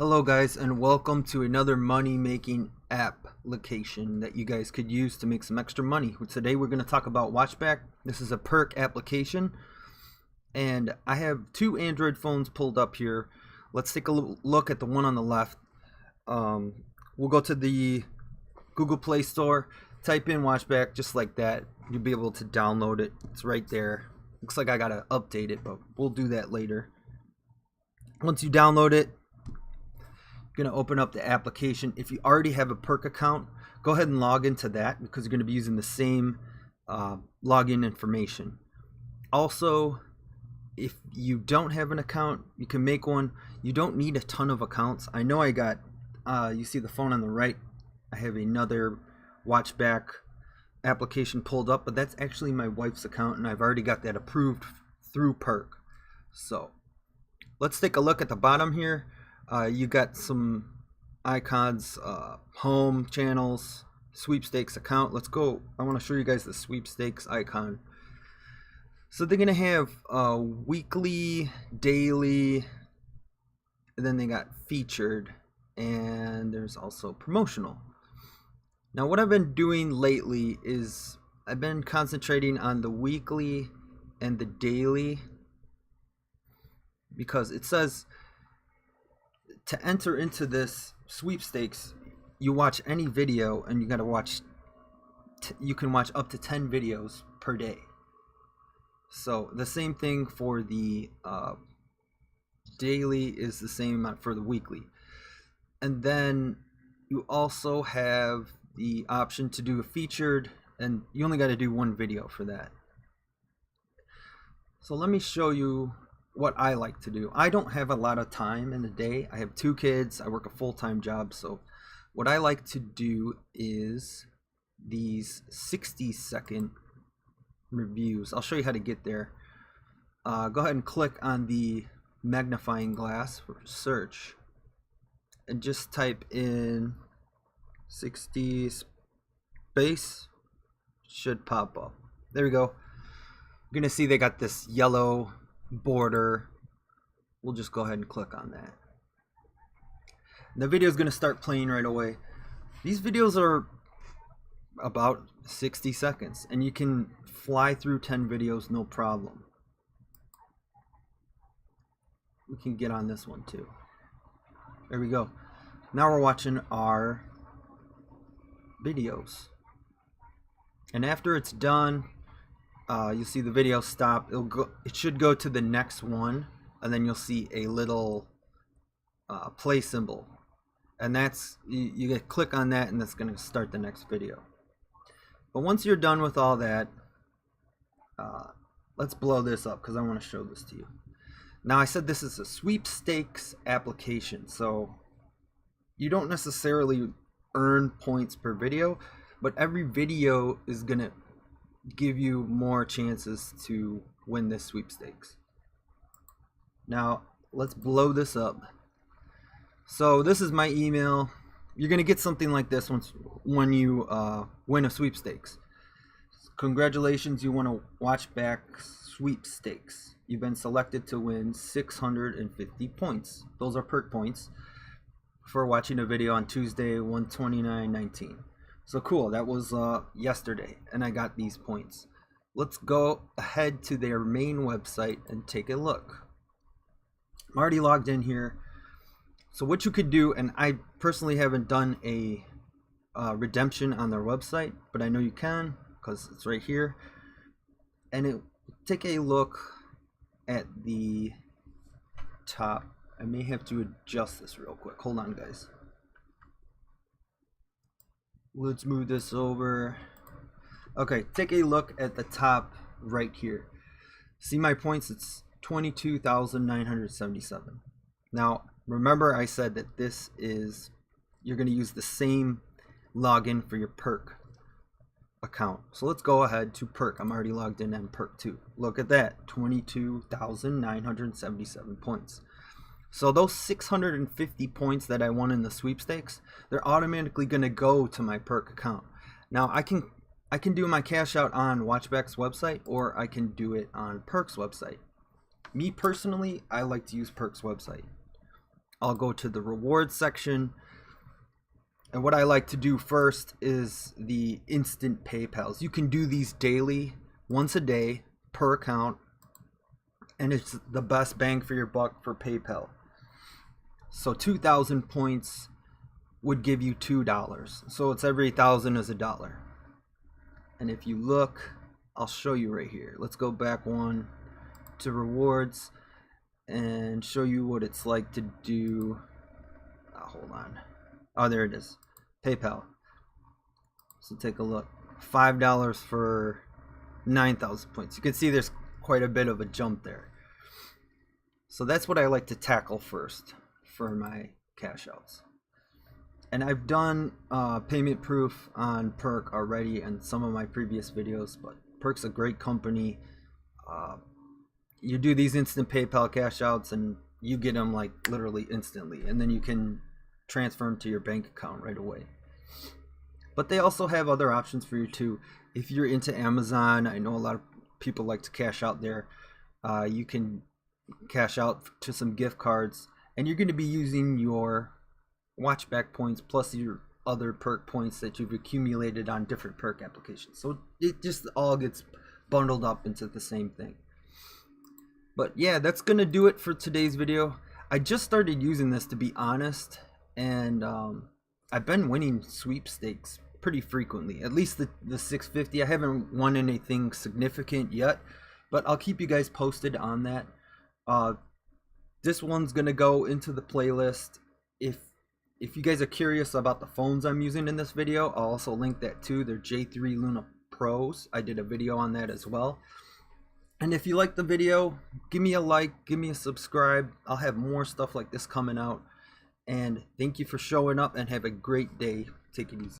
Hello guys, and welcome to another money making application that you guys could use to make some extra money. Today we're going to talk about WatchBack. This is a Perk application, and I have two Android phones pulled up here. Let's take a look at the one on the left. We'll go to the Google Play Store, type in WatchBack just like that. You'll be able to download it. It's right there. Looks like I gotta update it, but we'll do that later. Once you download it, you're going to open up the application. If you already have a Perk account, go ahead and log into that because you're going to be using the same login information. Also, if you don't have an account, you can make one. You don't need a ton of accounts. I know I got, you see the phone on the right, I have another WatchBack application pulled up, but that's actually my wife's account, and I've already got that approved through Perk. So let's take a look at the bottom here. You got some icons, home, channels, sweepstakes account. Let's go. I want to show you guys the sweepstakes icon. So they're going to have weekly, daily, and then they got featured, and there's also promotional. Now what I've been doing lately is I've been concentrating on the weekly and the daily, because it says to enter into this sweepstakes, you watch any video and you gotta watch, you can watch up to 10 videos per day. So the same thing for the daily is the same amount for the weekly. And then you also have the option to do a featured, and you only got to do one video for that. So let me show you what I like to do. I don't have a lot of time in the day. I have two kids. I work a full-time job. So what I like to do is these 60-second reviews. I'll show you how to get there. Go ahead and click on the magnifying glass for search and just type in 60 space. Should pop up. There we go. You're gonna see they got this yellow border. We'll just go ahead and click on that. The video is going to start playing right away. These videos are about 60 seconds, and you can fly through 10 videos no problem. We can get on this one too. There we go. Now we're watching our videos, and after it's done, you'll see the video stop. It should go to the next one, and then you'll see a little play symbol, and that's you click on that, and that's going to start the next video. But once you're done with all that, let's blow this up because I want to show this to you. Now, I said this is a sweepstakes application, so you don't necessarily earn points per video, but every video is going to give you more chances to win this sweepstakes. Now let's blow this up. So this is my email. You're gonna get something like this when you win a sweepstakes. Congratulations, you won a WatchBack sweepstakes. You've been selected to win 650 points. Those are Perk points for watching a video on Tuesday, 1/29/19. So cool, that was yesterday, and I got these points. Let's go ahead to their main website and take a look. I'm already logged in here. So what you could do, and I personally haven't done a redemption on their website, but I know you can because it's right here. And take a look at the top. I may have to adjust this real quick. Hold on, guys. Let's move this over. Okay, take a look at the top right here. See my points? It's 22,977. Now, remember I said that this is, you're going to use the same login for your Perk account. So let's go ahead to Perk. I'm already logged in on Perk too. Look at that, 22,977 points. So those 650 points that I won in the sweepstakes, they're automatically going to go to my Perk account. Now I can do my cash out on WatchBack's website, or I can do it on Perk's website. Me personally, I like to use Perk's website. I'll go to the rewards section. And what I like to do first is the instant PayPals. You can do these daily, once a day, per account. And it's the best bang for your buck for PayPal. So 2,000 points would give you $2. So it's every 1,000 is $1. And if you look, I'll show you right here. Let's go back one to rewards and show you what it's like to do. Hold on. Oh, there it is. PayPal. So take a look. $5 for 9,000 points. You can see there's quite a bit of a jump there. So that's what I like to tackle first for my cash outs. And I've done payment proof on Perk already in some of my previous videos, but Perk's a great company. You do these instant PayPal cash outs and you get them like literally instantly, and then you can transfer them to your bank account right away. But they also have other options for you too. If you're into Amazon, I know a lot of people like to cash out there. You can cash out to some gift cards, and you're going to be using your WatchBack points plus your other Perk points that you've accumulated on different Perk applications. So it just all gets bundled up into the same thing. But yeah, that's going to do it for today's video. I just started using this, to be honest, and I've been winning sweepstakes pretty frequently. At least the 650. I haven't won anything significant yet, but I'll keep you guys posted on that. This one's gonna go into the playlist. If you guys are curious about the phones I'm using in this video, I'll also link that too. They're J3 Luna Pros. I did a video on that as well. And if you like the video, give me a like, give me a subscribe. I'll have more stuff like this coming out. And thank you for showing up, and have a great day. Take it easy.